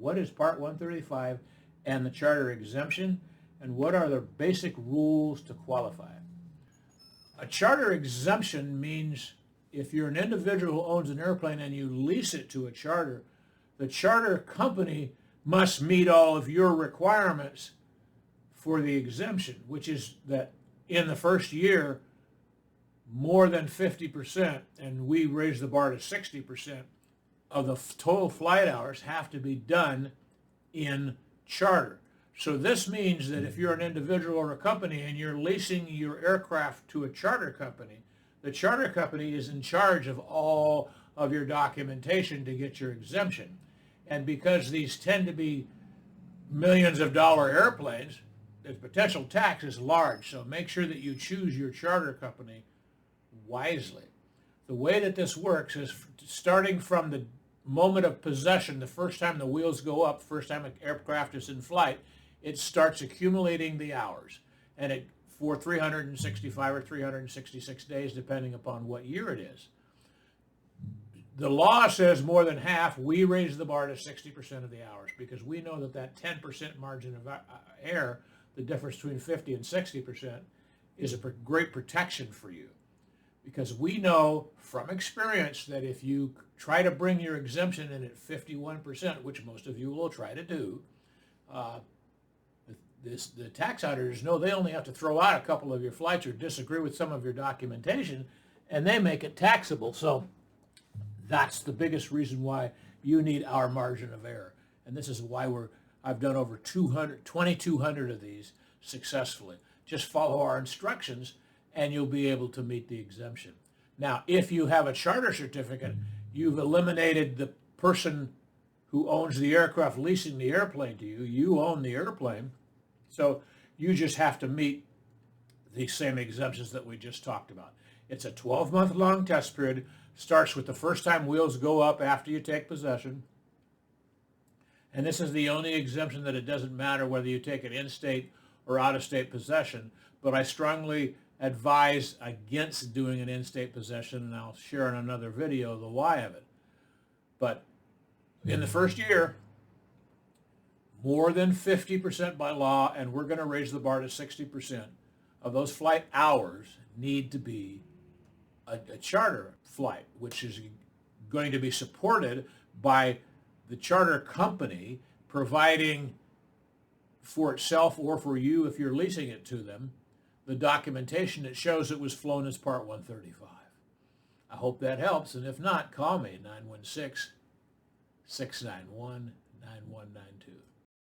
What is Part 135 and the Charter Exemption, and what are the basic rules to qualify? A Charter Exemption means if you're an individual who owns an airplane and you lease it to a charter, the charter company must meet all of your requirements for the exemption, which is that in the first year, more than 50%, and we raise the bar to 60%, of the total flight hours have to be done in charter. So this means that if you're an individual or a company and you're leasing your aircraft to a charter company, the charter company is in charge of all of your documentation to get your exemption. And because these tend to be millions of dollar airplanes, the potential tax is large. So make sure that you choose your charter company wisely. The way that this works is starting from the moment of possession, the first time the wheels go up, first time an aircraft is in flight, it starts accumulating the hours. And it for 365 or 366 days, depending upon what year it is. The law says more than half. We raise the bar to 60% of the hours because we know that 10% margin of error, the difference between 50 and 60%, is a great protection for you. Because we know from experience that if you try to bring your exemption in at 51%, which most of you will try to do, the tax auditors know they only have to throw out a couple of your flights or disagree with some of your documentation, and they make it taxable. So that's the biggest reason why you need our margin of error. And this is why I've done over 2,200 of these successfully. Just follow our instructions and you'll be able to meet the exemption. Now, if you have a charter certificate, you've eliminated the person who owns the aircraft leasing the airplane to you. You own the airplane. So you just have to meet the same exemptions that we just talked about. It's a 12-month long test period. Starts with the first time wheels go up after you take possession. And this is the only exemption that it doesn't matter whether you take an in-state or out-of-state possession. But I strongly advise against doing an in-state possession, and I'll share in another video the why of it. But in the first year, more than 50% by law, and we're going to raise the bar to 60%, of those flight hours need to be a charter flight, which is going to be supported by the charter company providing for itself or for you if you're leasing it to them the documentation that shows it was flown as Part 135. I hope that helps, and if not, call me, 916-691-91.